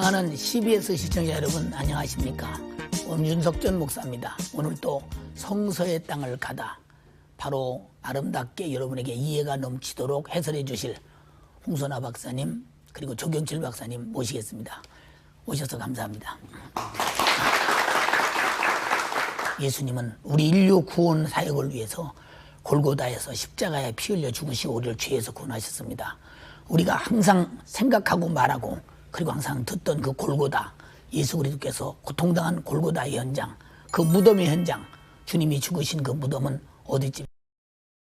사랑하는 CBS 시청자 여러분 안녕하십니까. 윤석전 전 목사입니다. 오늘 또 성서의 땅을 가다 바로 아름답게 여러분에게 이해가 넘치도록 해설해 주실 홍선아 박사님 그리고 조경칠 박사님 모시겠습니다. 오셔서 감사합니다. 예수님은 우리 인류 구원 사역을 위해서 골고다에서 십자가에 피 흘려 죽으시고 우리를 죄에서 구원하셨습니다. 우리가 항상 생각하고 말하고 그리고 항상 듣던 그 골고다, 예수 그리스도께서 고통당한 골고다의 현장, 그 무덤의 현장, 주님이 죽으신 그 무덤은 어디지?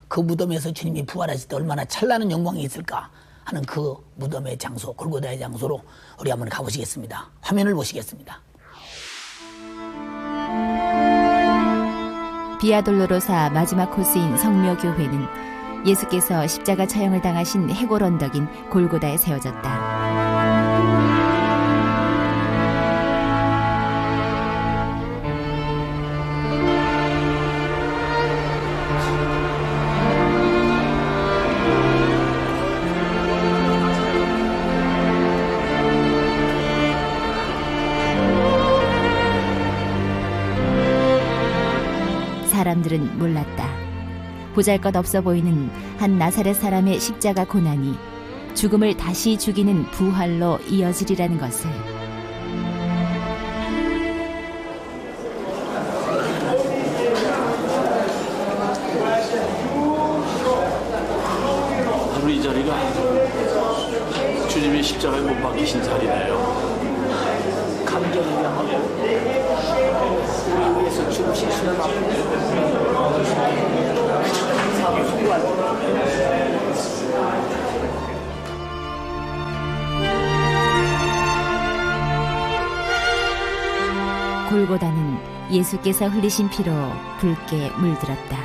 그 무덤에서 주님이 부활하실 때 얼마나 찬란한 영광이 있을까 하는 그 무덤의 장소, 골고다의 장소로 우리 한번 가보시겠습니다. 화면을 보시겠습니다. 비아 돌로로사 마지막 코스인 성묘교회는 예수께서 십자가 처형을 당하신 해골 언덕인 골고다에 세워졌다. 사람들은 몰랐다. 보잘것없어 보이는 한 나사렛 사람의 십자가 고난이 죽음을 다시 죽이는 부활로 이어지리라는 것을. 바로 이 자리가 주님이 십자가에 못 박히신 자리네요. 감격이라고 우리 위해서 죽으신 수는 골고다는 예수께서 흘리신 피로 붉게 물들었다.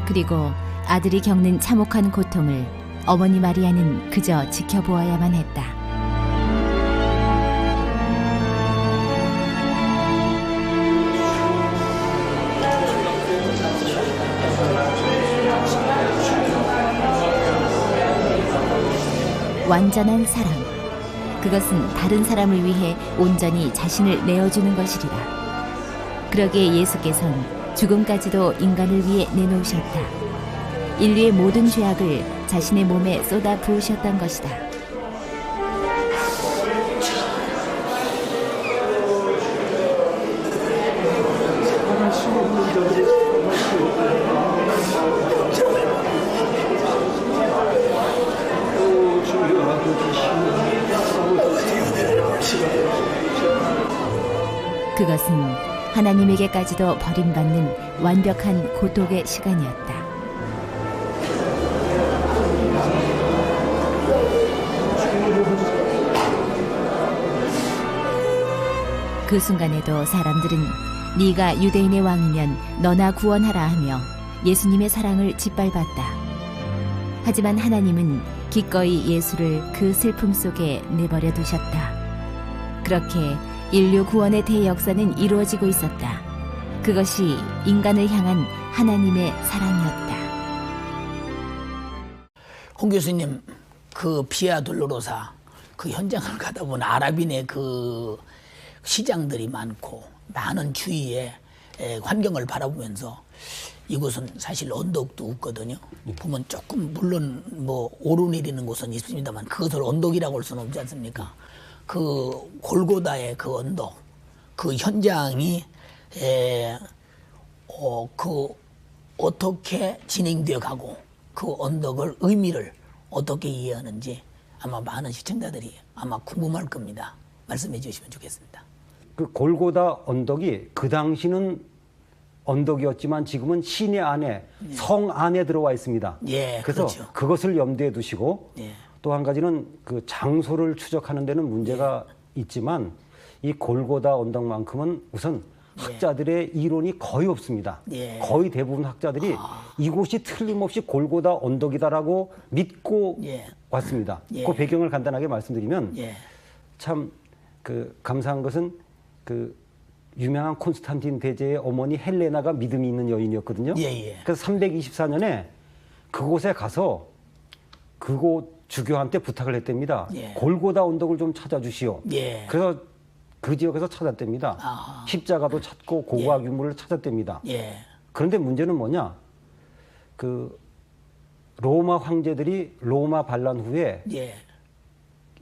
그리고 아들이 겪는 참혹한 고통을 어머니 마리아는 그저 지켜보아야만 했다. 완전한 사랑, 그것은 다른 사람을 위해 온전히 자신을 내어주는 것이리라. 그러기에 예수께서는 죽음까지도 인간을 위해 내놓으셨다. 인류의 모든 죄악을 자신의 몸에 쏟아 부으셨던 것이다. 그것은 하나님에게까지도 버림받는 완벽한 고독의 시간이었다. 그 순간에도 사람들은 네가 유대인의 왕이면 너나 구원하라 하며 예수님의 사랑을 짓밟았다. 하지만 하나님은 기꺼이 예수를 그 슬픔 속에 내버려 두셨다. 그렇게 인류 구원의 대역사는 이루어지고 있었다. 그것이 인간을 향한 하나님의 사랑이었다. 홍 교수님, 그 비아 돌로로사 그 현장을 가다 보면 아랍인의 그 시장들이 많고 많은 주위의 환경을 바라보면서 이곳은 사실 언덕도 없거든요. 보면 조금 물론 뭐 오르내리는 곳은 있습니다만 그것을 언덕이라고 할 수는 없지 않습니까? 그 골고다의 그 언덕, 그 현장이 그 어떻게 진행되어 가고 그 언덕을 의미를 어떻게 이해하는지 아마 많은 시청자들이 아마 궁금할 겁니다. 말씀해 주시면 좋겠습니다. 그 골고다 언덕이 그 당시는 언덕이었지만 지금은 시내 안에 성 안에 들어와 있습니다. 예, 그래서 그렇죠. 그것을 염두에 두시고 예. 또 한 가지는 그 장소를 추적하는 데는 문제가 있지만 이 골고다 언덕만큼은 우선 학자들의 이론이 거의 없습니다. 예. 거의 대부분 학자들이 이곳이 틀림없이 골고다 언덕이다라고 믿고 예. 왔습니다. 예. 그 배경을 간단하게 말씀드리면 예. 참 그 감사한 것은 그 유명한 콘스탄틴 대제의 어머니 헬레나가 믿음이 있는 여인이었거든요. 예, 예. 그래서 324년에 그곳에 가서 그곳 주교한테 부탁을 했답니다. 예. 골고다 언덕을 좀 찾아주시오. 예. 그래서 그 지역에서 찾았답니다. 아하. 십자가도 찾고 고고학 유물을 찾았답니다. 예. 그런데 문제는 뭐냐? 그 로마 황제들이 로마 반란 후에 예.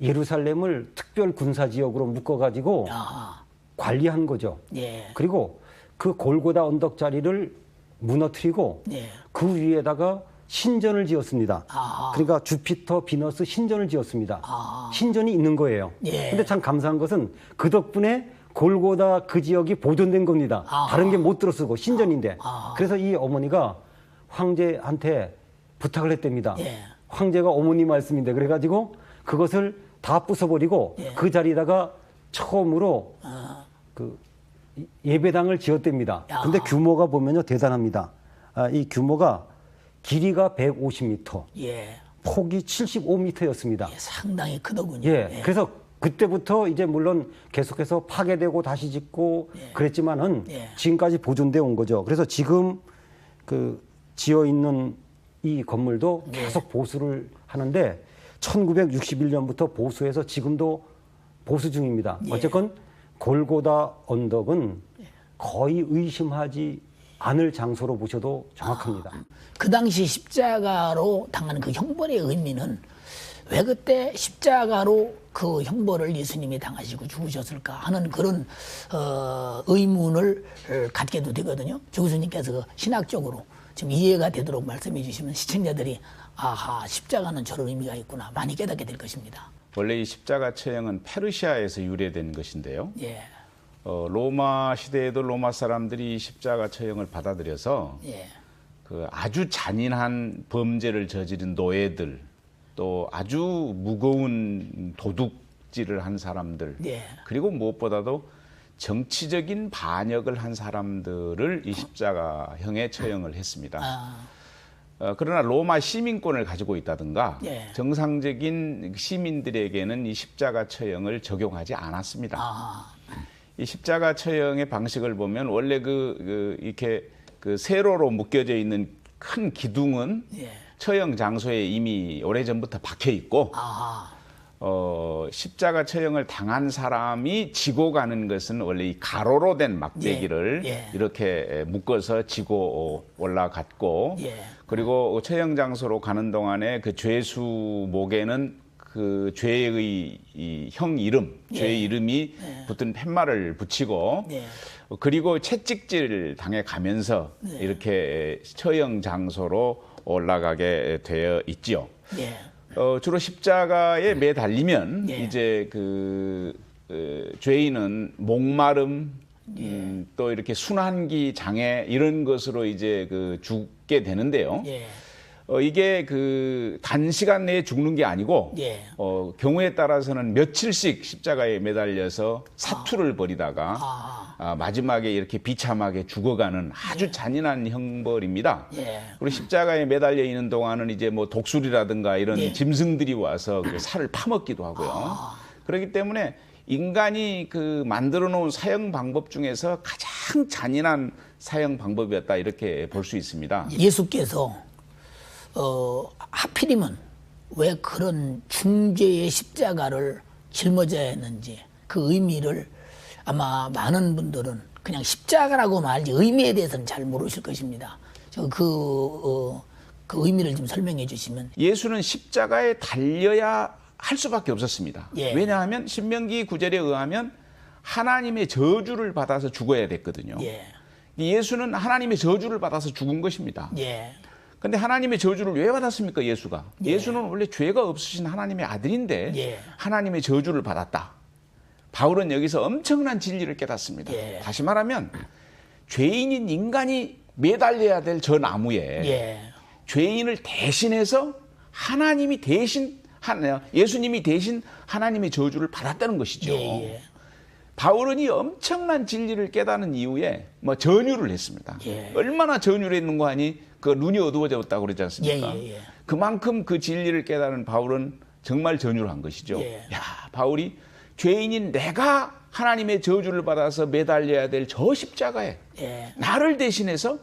예루살렘을 특별 군사 지역으로 묶어가지고 아하. 관리한 거죠. 예. 그리고 그 골고다 언덕 자리를 무너뜨리고 예. 그 위에다가 신전을 지었습니다. 아하. 그러니까 주피터, 비너스 신전을 지었습니다. 아하. 신전이 있는 거예요. 예. 근데 참 감사한 것은 그 덕분에 골고다 그 지역이 보존된 겁니다. 아하. 다른 게 못 들어쓰고 신전인데. 아하. 그래서 이 어머니가 황제한테 부탁을 했답니다. 예. 황제가 어머니 말씀인데 그래가지고 그것을 다 부숴버리고 예. 그 자리에다가 처음으로 그 예배당을 지었답니다. 야. 근데 규모가 보면요 대단합니다. 이 규모가 길이가 150m, 예. 폭이 75m였습니다. 예. 상당히 크더군요. 예, 그래서 그때부터 이제 물론 계속해서 파괴되고 다시 짓고 그랬지만은 예. 지금까지 보존돼 온 거죠. 그래서 지금 그 지어 있는 이 건물도 계속 보수를 하는데 1961년부터 보수해서 지금도 보수 중입니다. 어쨌건 골고다 언덕은 거의 의심하지 않을 장소로 보셔도 정확합니다. 그 당시 십자가로 당하는 그 형벌의 의미는 왜 그때 십자가로 그 형벌을 예수님이 당하시고 죽으셨을까 하는 그런 의문을 갖게도 되거든요. 조 교수님께서 그 신학적으로 좀 이해가 되도록 말씀해 주시면 시청자들이 아하 십자가는 저런 의미가 있구나 많이 깨닫게 될 것입니다. 원래 이 십자가 처형은 페르시아에서 유래된 것인데요. 예, 로마 시대에도 로마 사람들이 십자가 처형을 받아들여서 예, 그 아주 잔인한 범죄를 저지른 노예들 또 아주 무거운 도둑질을 한 사람들 예. 그리고 무엇보다도 정치적인 반역을 한 사람들을 이 십자가형에 처형을 했습니다. 그러나 로마 시민권을 가지고 있다든가 예. 정상적인 시민들에게는 이 십자가 처형을 적용하지 않았습니다. 이 십자가 처형의 방식을 보면 원래 이렇게 그 세로로 묶여져 있는 큰 기둥은 예. 처형 장소에 이미 오래전부터 박혀 있고 십자가 처형을 당한 사람이 지고 가는 것은 원래 이 가로로 된 막대기를 예. 이렇게 묶어서 지고 올라갔고 예. 그리고 처형 장소로 가는 동안에 그 죄수 목에는 그 죄의 형 이름, 죄의 이름이 붙은 팻말을 붙이고 그리고 채찍질 당해 가면서 이렇게 처형 장소로 올라가게 되어 있지요. 예. 주로 십자가에 매달리면 예. 이제 죄인은 목마름, 또 이렇게 순환기 장애 이런 것으로 이제 죽게 되는데요. 예. 이게 단시간 내에 죽는 게 아니고 예. 경우에 따라서는 며칠씩 십자가에 매달려서 사투를 벌이다가 마지막에 이렇게 비참하게 죽어가는 아주 잔인한 형벌입니다. 예. 우리 십자가에 매달려 있는 동안은 이제 뭐 독수리라든가 이런 짐승들이 와서 그 살을 파먹기도 하고요. 그렇기 때문에 인간이 만들어 놓은 사형 방법 중에서 가장 잔인한 사형 방법이었다 이렇게 볼 수 있습니다. 예수께서 하필이면 왜 그런 중죄의 십자가를 짊어져야 했는지 그 의미를 아마 많은 분들은 그냥 십자가라고 말지 의미에 대해서는 잘 모르실 것입니다. 그 의미를 좀 설명해 주시면. 예수는 십자가에 달려야 할 수밖에 없었습니다. 예. 왜냐하면 신명기 9절에 의하면 하나님의 저주를 받아서 죽어야 됐거든요. 예. 예수는 하나님의 저주를 받아서 죽은 것입니다. 예. 근데 하나님의 저주를 왜 받았습니까, 예수가? 예. 예수는 원래 죄가 없으신 하나님의 아들인데 예. 하나님의 저주를 받았다. 바울은 여기서 엄청난 진리를 깨닫습니다. 예. 다시 말하면 죄인인 인간이 매달려야 될 저 나무에 예. 죄인을 대신해서 하나님이 대신 예수님이 대신 하나님의 저주를 받았다는 것이죠. 예. 바울은 이 엄청난 진리를 깨닫는 이후에 전유를 했습니다. 예. 얼마나 전유를 했는가 하니 눈이 어두워졌다고 그러지 않습니까? 예. 그만큼 그 진리를 깨닫는 바울은 정말 전유를 한 것이죠. 예. 바울이 죄인인 내가 하나님의 저주를 받아서 매달려야 될 저 십자가에 나를 대신해서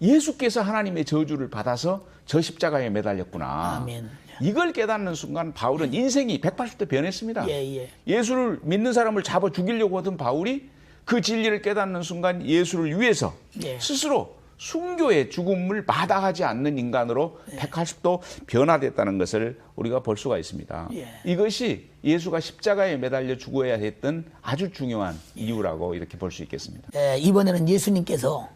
예수께서 하나님의 저주를 받아서 저 십자가에 매달렸구나. 아멘. 이걸 깨닫는 순간 바울은 인생이 180도 변했습니다. 예. 예수를 믿는 사람을 잡아 죽이려고 하던 바울이 그 진리를 깨닫는 순간 예수를 위해서 예. 스스로 순교의 죽음을 마다하지 않는 인간으로 180도 변화됐다는 것을 우리가 볼 수가 있습니다. 예. 이것이 예수가 십자가에 매달려 죽어야 했던 아주 중요한 이유라고 이렇게 볼 수 있겠습니다. 이번에는 예수님께서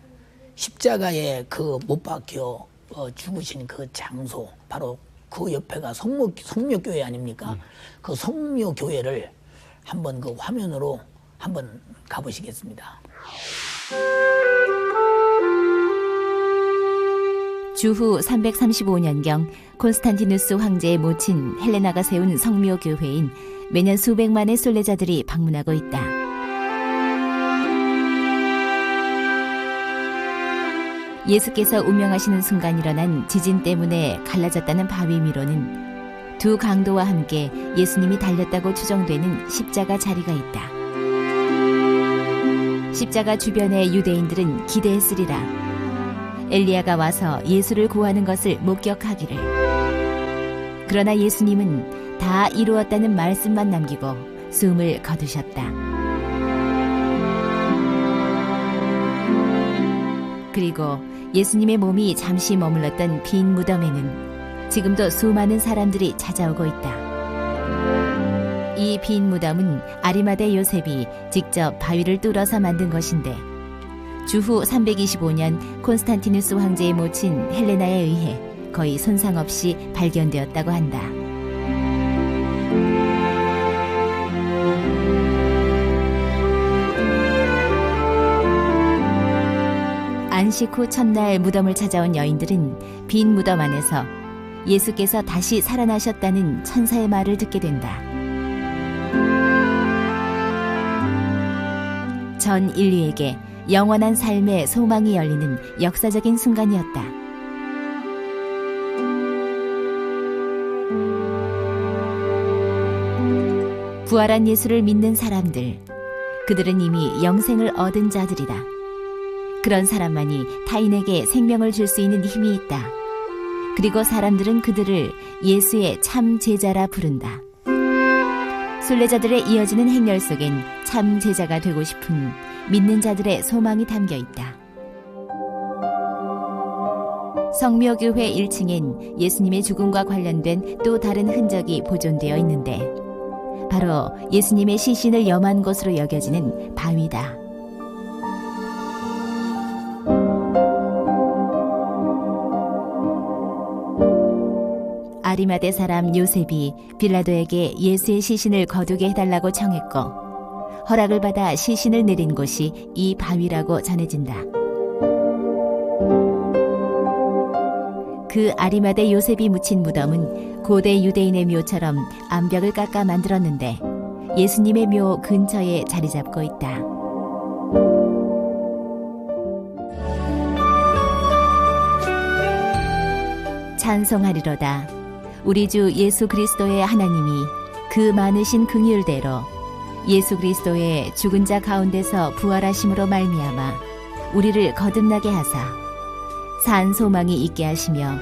십자가에 그 못 박혀 죽으신 그 장소, 바로 그 옆에가 성묘교회 아닙니까? 그 성묘교회를 한번 그 화면으로 한번 가보시겠습니다. 주후 335년경 콘스탄티누스 황제의 모친 헬레나가 세운 성묘교회인 매년 수백만의 순례자들이 방문하고 있다. 예수께서 운명하시는 순간 일어난 지진 때문에 갈라졌다는 바위 위로는 두 강도와 함께 예수님이 달렸다고 추정되는 십자가 자리가 있다. 십자가 주변의 유대인들은 기대했으리라. 엘리야가 와서 예수를 구하는 것을 목격하기를. 그러나 예수님은 다 이루었다는 말씀만 남기고 숨을 거두셨다. 그리고 예수님의 몸이 잠시 머물렀던 빈 무덤에는 지금도 수많은 사람들이 찾아오고 있다. 이 빈 무덤은 아리마대 요셉이 직접 바위를 뚫어서 만든 것인데 주후 325년 콘스탄티누스 황제의 모친 헬레나에 의해 거의 손상 없이 발견되었다고 한다. 안식 후 첫날 무덤을 찾아온 여인들은 빈 무덤 안에서 예수께서 다시 살아나셨다는 천사의 말을 듣게 된다. 전 인류에게 영원한 삶의 소망이 열리는 역사적인 순간이었다. 부활한 예수를 믿는 사람들, 그들은 이미 영생을 얻은 자들이다. 그런 사람만이 타인에게 생명을 줄 수 있는 힘이 있다. 그리고 사람들은 그들을 예수의 참 제자라 부른다. 순례자들의 이어지는 행렬 속엔 참 제자가 되고 싶은 믿는 자들의 소망이 담겨 있다. 성묘교회 1층엔 예수님의 죽음과 관련된 또 다른 흔적이 보존되어 있는데 바로 예수님의 시신을 염한 것으로 여겨지는 바위다. 아리마대 사람 요셉이 빌라도에게 예수의 시신을 거두게 해달라고 청했고 허락을 받아 시신을 내린 곳이 이 바위라고 전해진다. 그 아리마대 요셉이 묻힌 무덤은 고대 유대인의 묘처럼 암벽을 깎아 만들었는데 예수님의 묘 근처에 자리 잡고 있다. 찬송하리로다. 우리 주 예수 그리스도의 하나님이 그 많으신 긍휼대로 예수 그리스도의 죽은 자 가운데서 부활하심으로 말미암아 우리를 거듭나게 하사 산 소망이 있게 하시며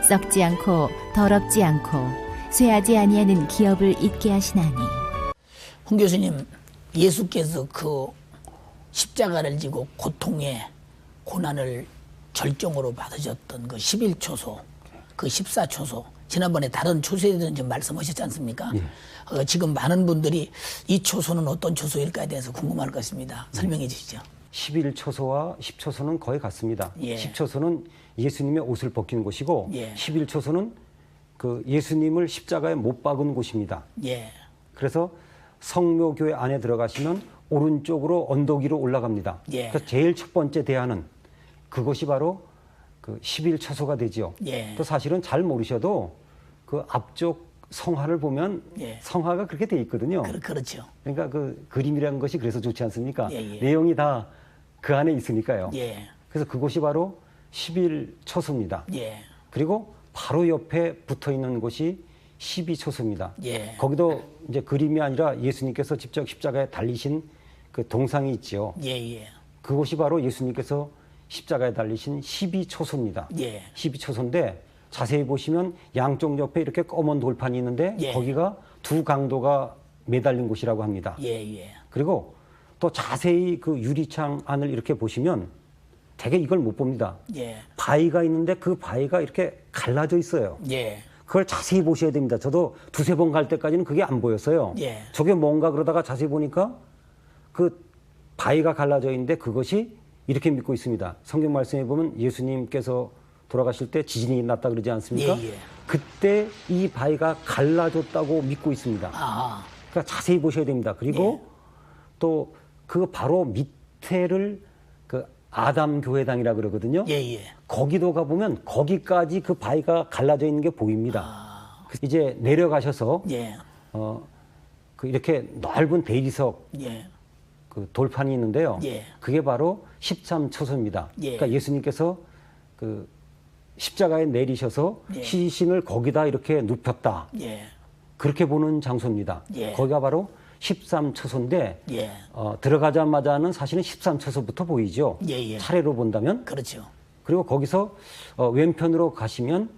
썩지 않고 더럽지 않고 쇠하지 아니하는 기업을 잊게 하시나니. 홍 교수님, 예수께서 그 십자가를 지고 고통의 고난을 절정으로 받으셨던 그 11초소, 그 14초소, 지난번에 다른 초소에 대해서 좀 말씀하셨지 않습니까? 지금 많은 분들이 이 초소는 어떤 초소일까에 대해서 궁금할 것입니다. 설명해 주시죠. 11초소와 10초소는 거의 같습니다. 예. 10초소는 예수님의 옷을 벗긴 곳이고 예. 11초소는 그 예수님을 십자가에 못 박은 곳입니다. 예. 그래서 성묘교회 안에 들어가시면 오른쪽으로 언덕 위로 올라갑니다. 예. 그래서 제일 첫 번째 대하는 그것이 바로 그 11초소가 되지요. 예. 또 사실은 잘 모르셔도 그 앞쪽 성화를 보면 예. 성화가 그렇게 돼 있거든요. 그렇죠. 그러니까 그 그림이라는 것이 그래서 좋지 않습니까? 예, 예. 내용이 다 그 안에 있으니까요. 예. 그래서 그곳이 바로 11초소입니다. 예. 그리고 바로 옆에 붙어 있는 곳이 12초소입니다. 예. 거기도 이제 그림이 아니라 예수님께서 직접 십자가에 달리신 그 동상이 있지요. 예. 그곳이 바로 예수님께서 십자가에 달리신 12초소입니다. 예. 12초소인데 자세히 보시면 양쪽 옆에 이렇게 검은 돌판이 있는데 예. 거기가 두 강도가 매달린 곳이라고 합니다. 예. 그리고 또 자세히 그 유리창 안을 이렇게 보시면 되게 이걸 못 봅니다. 예. 바위가 있는데 그 바위가 이렇게 갈라져 있어요. 예. 그걸 자세히 보셔야 됩니다. 저도 두세 번 갈 때까지는 그게 안 보였어요. 예. 저게 뭔가 그러다가 자세히 보니까 그 바위가 갈라져 있는데 그것이 이렇게 믿고 있습니다. 성경 말씀에 보면 예수님께서 돌아가실 때 지진이 났다 그러지 않습니까? 예. 그때 이 바위가 갈라졌다고 믿고 있습니다. 아하. 그러니까 자세히 보셔야 됩니다. 그리고 또 그 바로 밑에를 그 아담 교회당이라 그러거든요. 예. 거기도 가보면 거기까지 그 바위가 갈라져 있는 게 보입니다. 이제 내려가셔서 예. 그 이렇게 넓은 대리석 예. 그 돌판이 있는데요. 예. 그게 바로 13초소입니다. 예. 그러니까 예수님께서 그 십자가에 내리셔서 예. 시신을 거기다 이렇게 눕혔다. 예. 그렇게 보는 장소입니다. 예. 거기가 바로 13초소인데 예. 들어가자마자는 사실은 13초소부터 보이죠. 예. 차례로 본다면. 그렇죠. 그리고 거기서 왼편으로 가시면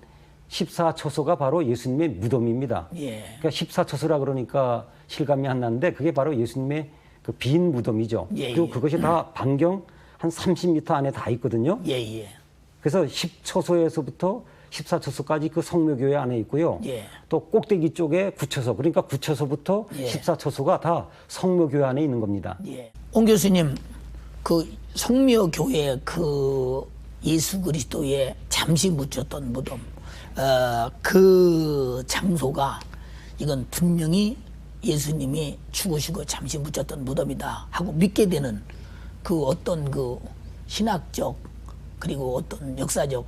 14초소가 바로 예수님의 무덤입니다. 예. 그러니까 14초소라 그러니까 실감이 안 나는데 그게 바로 예수님의 그 빈 무덤이죠. 예, 그리고 예. 그것이 다 반경 한 30m 안에 다 있거든요. 예. 그래서 10초소에서부터 14초소까지 그 성묘교회 안에 있고요. 예. 또 꼭대기 쪽에 9초소, 그러니까 9초소부터 예. 14초소가 다 성묘교회 안에 있는 겁니다. 예. 옹 교수님, 그 성묘교회 그 예수 그리스도의 잠시 묻혔던 무덤, 그 장소가 이건 분명히 예수님이 죽으시고 잠시 묻혔던 무덤이다 하고 믿게 되는 그 어떤 그 신학적 그리고 어떤 역사적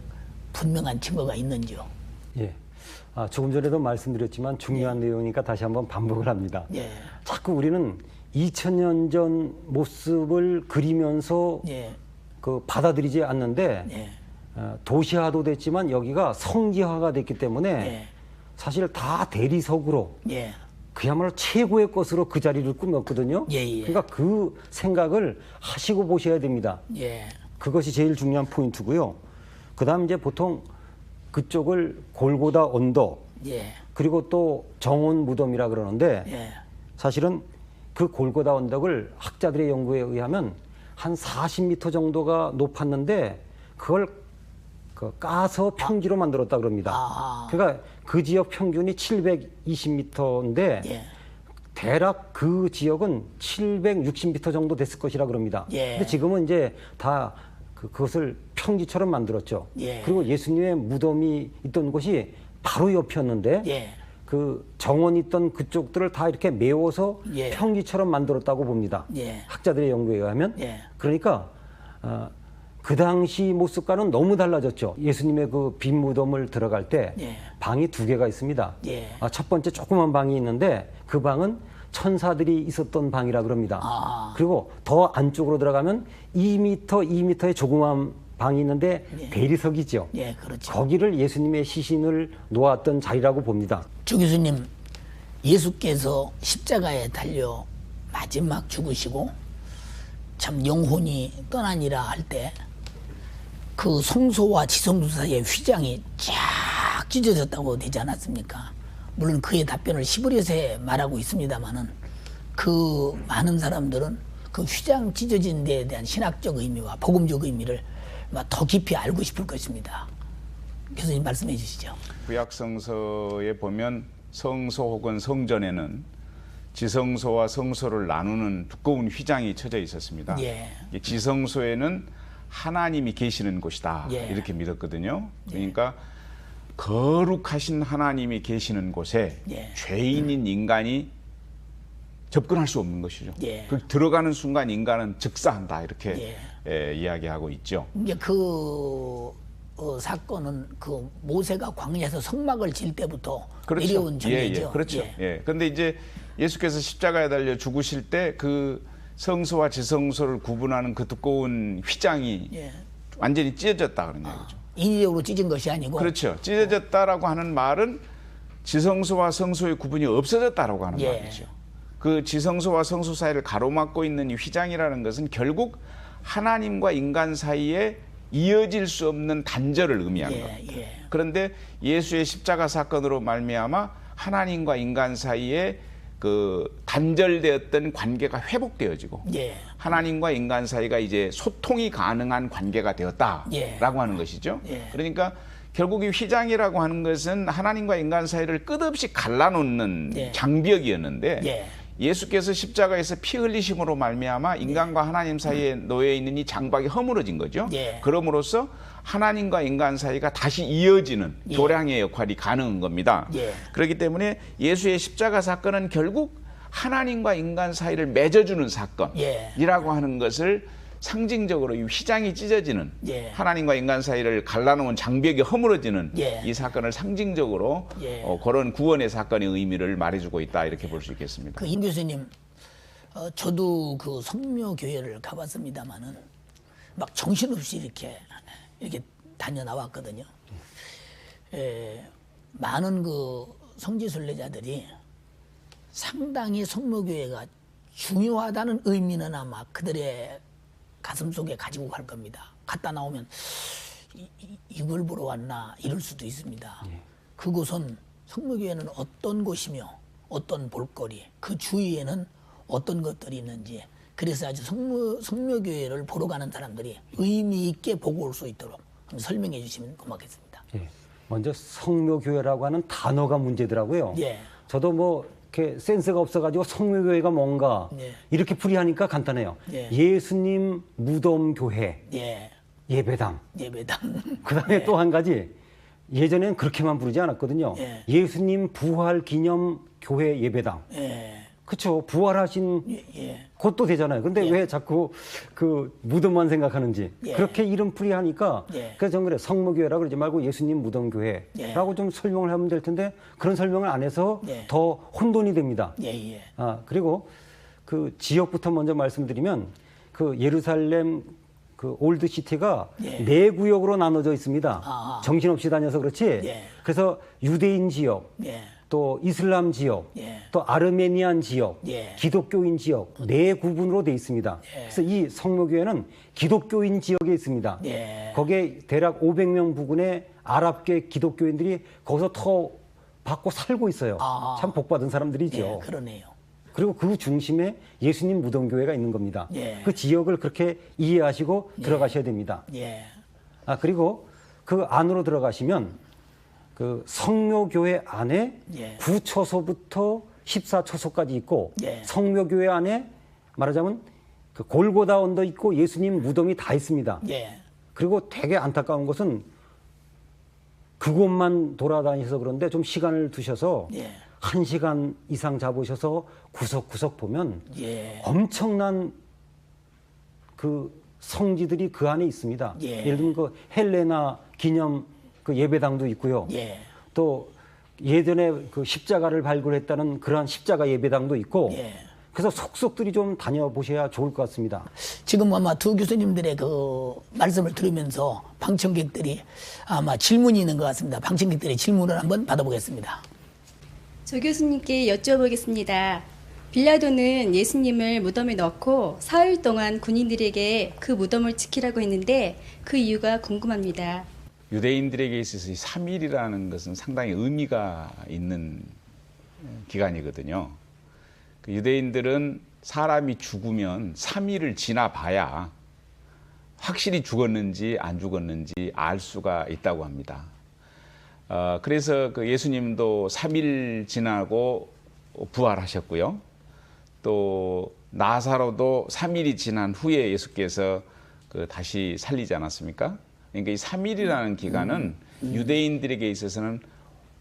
분명한 증거가 있는지요? 예. 조금 전에도 말씀드렸지만 중요한 내용이니까 다시 한번 반복을 합니다. 예. 자꾸 우리는 2000년 전 모습을 그리면서 예. 그 받아들이지 않는데 예. 도시화도 됐지만 여기가 성지화가 됐기 때문에 예. 사실 다 대리석으로 예. 그야말로 최고의 것으로 그 자리를 꾸몄거든요. 예. 그러니까 그 생각을 하시고 보셔야 됩니다. 예. 그것이 제일 중요한 포인트고요. 그다음 이제 보통 그쪽을 골고다 언덕 예. 그리고 또 정원 무덤이라 그러는데 예. 사실은 그 골고다 언덕을 학자들의 연구에 의하면 한 40m 정도가 높았는데 그걸 까서 평지로 만들었다 그럽니다. 아. 그러니까 그 지역 평균이 720m인데 예. 대략 그 지역은 760m 정도 됐을 것이라 그럽니다. 예. 근데 지금은 이제 다 그것을 평지처럼 만들었죠. 예. 그리고 예수님의 무덤이 있던 곳이 바로 옆이었는데 예. 그 정원 있던 그쪽들을 다 이렇게 메워서 예. 평지처럼 만들었다고 봅니다. 예. 학자들의 연구에 의하면. 예. 그러니까 그 당시 모습과는 너무 달라졌죠. 예수님의 그 빈 무덤을 들어갈 때 예. 방이 두 개가 있습니다. 예. 첫 번째 조그만 방이 있는데 그 방은 천사들이 있었던 방이라 그럽니다. 아. 그리고 더 안쪽으로 들어가면 2m의 조그만 방이 있는데 대리석이죠. 예, 그렇죠. 거기를 예수님의 시신을 놓았던 자리라고 봅니다. 조 교수님, 예수께서 십자가에 달려 마지막 죽으시고 참 영혼이 떠나니라 할 때 그 성소와 지성소 사이의 휘장이 쫙 찢어졌다고 되지 않았습니까? 물론 그의 답변을 히브리서에 말하고 있습니다만은 그 많은 사람들은 그 휘장 찢어진 데에 대한 신학적 의미와 복음적 의미를 더 깊이 알고 싶을 것입니다. 교수님 말씀해 주시죠. 구약 성서에 보면 성소 혹은 성전에는 지성소와 성소를 나누는 두꺼운 휘장이 쳐져 있었습니다. 예. 이 지성소에는 하나님이 계시는 곳이다 예. 이렇게 믿었거든요. 그러니까 거룩하신 하나님이 계시는 곳에 예. 죄인인 인간이 접근할 수 없는 것이죠. 예. 그 들어가는 순간 인간은 즉사한다 이렇게 이야기하고 있죠. 이제 그 사건은 그 모세가 광야에서 성막을 질 때부터 내려온 전례죠. 그렇죠. 그런데 이제 예수께서 십자가에 달려 죽으실 때 그 성소와 지성소를 구분하는 그 두꺼운 휘장이 완전히 찢어졌다 그런 얘기죠. 인위적으로 찢은 것이 아니고. 그렇죠. 찢어졌다라고 하는 말은 지성소와 성소의 구분이 없어졌다라고 하는 말이죠. 그 지성소와 성소 사이를 가로막고 있는 이 휘장이라는 것은 결국 하나님과 인간 사이에 이어질 수 없는 단절을 의미하는 예, 겁니다. 예. 그런데 예수의 십자가 사건으로 말미암아 하나님과 인간 사이에 그 단절되었던 관계가 회복되어지고 예. 하나님과 인간 사이가 이제 소통이 가능한 관계가 되었다라고 예. 하는 것이죠. 예. 그러니까 결국 이 휘장이라고 하는 것은 하나님과 인간 사이를 끝없이 갈라놓는 예. 장벽이었는데 예. 예수께서 십자가에서 피 흘리심으로 말미암아 인간과 하나님 사이에 놓여 있는 이 장벽이 허물어진 거죠. 예. 그럼으로써 하나님과 인간 사이가 다시 이어지는 조량의 역할이 가능한 겁니다. 예. 그렇기 때문에 예수의 십자가 사건은 결국 하나님과 인간 사이를 맺어주는 사건이라고 하는 것을 상징적으로 이 휘장이 찢어지는 예. 하나님과 인간 사이를 갈라놓은 장벽이 허물어지는 예. 이 사건을 상징적으로 예. 그런 구원의 사건의 의미를 말해주고 있다 이렇게 볼 수 있겠습니다. 그 임 교수님, 저도 그 성묘교회를 가봤습니다만은 막 정신없이 이렇게 다녀 나왔거든요. 많은 그 성지순례자들이 상당히 성묘교회가 중요하다는 의미는 아마 그들의 가슴 속에 가지고 갈 겁니다. 갔다 나오면 이걸 보러 왔나 이럴 수도 있습니다. 그곳은 성묘교회는 어떤 곳이며 어떤 볼거리, 그 주위에는 어떤 것들이 있는지, 그래서 아주 성묘교회를 보러 가는 사람들이 의미 있게 보고 올 수 있도록 한번 설명해 주시면 고맙겠습니다. 예. 먼저 성묘교회라고 하는 단어가 문제더라고요. 예. 저도 뭐 이렇게 센스가 없어가지고 성묘교회가 뭔가 예. 이렇게 풀이하니까 간단해요. 예. 예수님 무덤교회 예, 예배당. 예배당. 그다음에 또 한 가지, 예전에는 그렇게만 부르지 않았거든요. 예. 예수님 부활 기념 교회 예배당. 예, 그렇죠. 부활하신 예, 그것도 되잖아요. 근데 왜 자꾸 그 무덤만 생각하는지. 예. 그렇게 이름 풀이하니까 예. 그래서 저는 그래, 성모교회라고 그러지 말고 예수님 무덤교회라고 좀 설명을 하면 될 텐데 그런 설명을 안 해서 예. 더 혼돈이 됩니다. 예, 예. 그리고 그 지역부터 먼저 말씀드리면 그 예루살렘 그 올드 시티가 예. 네 구역으로 나눠져 있습니다. 아. 정신없이 다녀서 그렇지. 예. 그래서 유대인 지역, 예. 또 이슬람 지역, 예. 또 아르메니안 지역, 예. 기독교인 지역 네 구분으로 돼 있습니다. 그래서 이 성모교회는 기독교인 지역에 있습니다. 예. 거기에 대략 500명 부근의 아랍계 기독교인들이 거기서 터 받고 살고 있어요. 아. 참 복받은 사람들이죠. 예, 그러네요. 그리고 그 중심에 예수님 무덤교회가 있는 겁니다. 예. 그 지역을 그렇게 이해하시고 들어가셔야 됩니다. 예. 그리고 그 안으로 들어가시면 그 성묘교회 안에 예. 9초소부터 14초소까지 있고 예. 성묘교회 안에 말하자면 그 골고다 언더 있고 예수님 무덤이 다 있습니다. 예. 그리고 되게 안타까운 것은 그곳만 돌아다니셔서 그런데 좀 시간을 두셔서 예. 1시간 이상 잡으셔서 구석구석 보면 예. 엄청난 그 성지들이 그 안에 있습니다. 예. 예를 들면 그 헬레나 기념 그 예배당도 있고요. 예. 또 예전에 그 십자가를 발굴했다는 그러한 십자가 예배당도 있고. 예. 그래서 속속들이 좀 다녀보셔야 좋을 것 같습니다. 지금 아마 두 교수님들의 그 말씀을 들으면서 방청객들이 아마 질문이 있는 것 같습니다. 방청객들의 질문을 한번 받아보겠습니다. 조 교수님께 여쭈어보겠습니다. 빌라도는 예수님을 무덤에 넣고 사흘 동안 군인들에게 그 무덤을 지키라고 했는데 그 이유가 궁금합니다. 유대인들에게 있어서 이 3일이라는 것은 상당히 의미가 있는 기간이거든요. 그 유대인들은 사람이 죽으면 3일을 지나봐야 확실히 죽었는지 안 죽었는지 알 수가 있다고 합니다. 그래서 그 예수님도 3일 지나고 부활하셨고요. 또 나사로도 3일이 지난 후에 예수께서 그 다시 살리지 않았습니까? 그러니까 이 3일이라는 기간은 유대인들에게 있어서는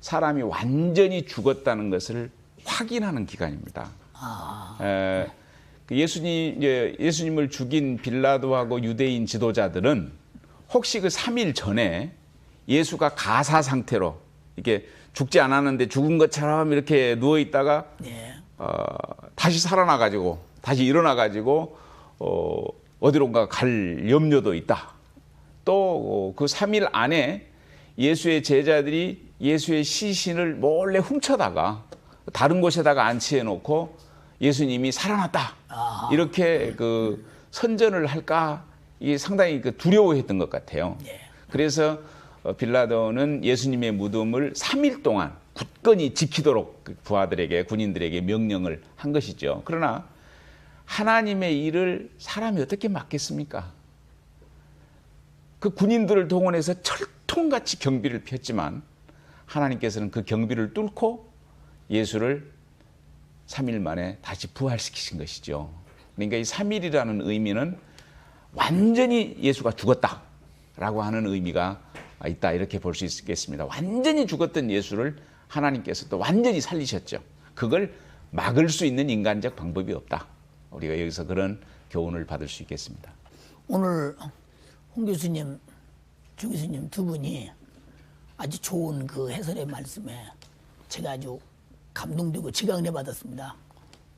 사람이 완전히 죽었다는 것을 확인하는 기간입니다. 예수님을 죽인 빌라도하고 유대인 지도자들은 혹시 그 3일 전에 예수가 가사 상태로 이렇게 죽지 않았는데 죽은 것처럼 이렇게 누워 있다가 예. 다시 살아나가지고 다시 일어나가지고 어디론가 갈 염려도 있다. 또 그 3일 안에 예수의 제자들이 예수의 시신을 몰래 훔쳐다가 다른 곳에다가 안치해 놓고 예수님이 살아났다. 이렇게 그 선전을 할까 이게 상당히 두려워했던 것 같아요. 그래서 빌라도는 예수님의 무덤을 3일 동안 굳건히 지키도록 부하들에게, 군인들에게 명령을 한 것이죠. 그러나 하나님의 일을 사람이 어떻게 맡겠습니까? 그 군인들을 동원해서 철통같이 경비를 폈지만 하나님께서는 그 경비를 뚫고 예수를 3일 만에 다시 부활시키신 것이죠. 그러니까 이 3일이라는 의미는 완전히 예수가 죽었다라고 하는 의미가 있다, 이렇게 볼 수 있겠습니다. 완전히 죽었던 예수를 하나님께서 또 완전히 살리셨죠. 그걸 막을 수 있는 인간적 방법이 없다. 우리가 여기서 그런 교훈을 받을 수 있겠습니다. 오늘 홍 교수님, 주 교수님 두 분이 아주 좋은 그 해설의 말씀에 제가 아주 감동되고 지각을 받았습니다.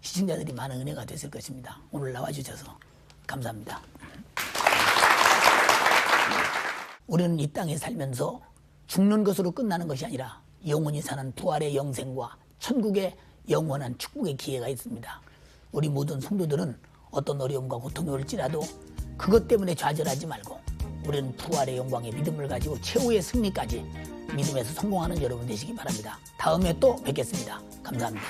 시청자들이 많은 은혜가 됐을 것입니다. 오늘 나와주셔서 감사합니다. 우리는 이 땅에 살면서 죽는 것으로 끝나는 것이 아니라 영원히 사는 부활의 영생과 천국의 영원한 축복의 기회가 있습니다. 우리 모든 성도들은 어떤 어려움과 고통이 올지라도 그것 때문에 좌절하지 말고 우리는 부활의 영광의 믿음을 가지고 최후의 승리까지 믿음에서 성공하는 여러분 되시기 바랍니다. 다음에 또 뵙겠습니다. 감사합니다.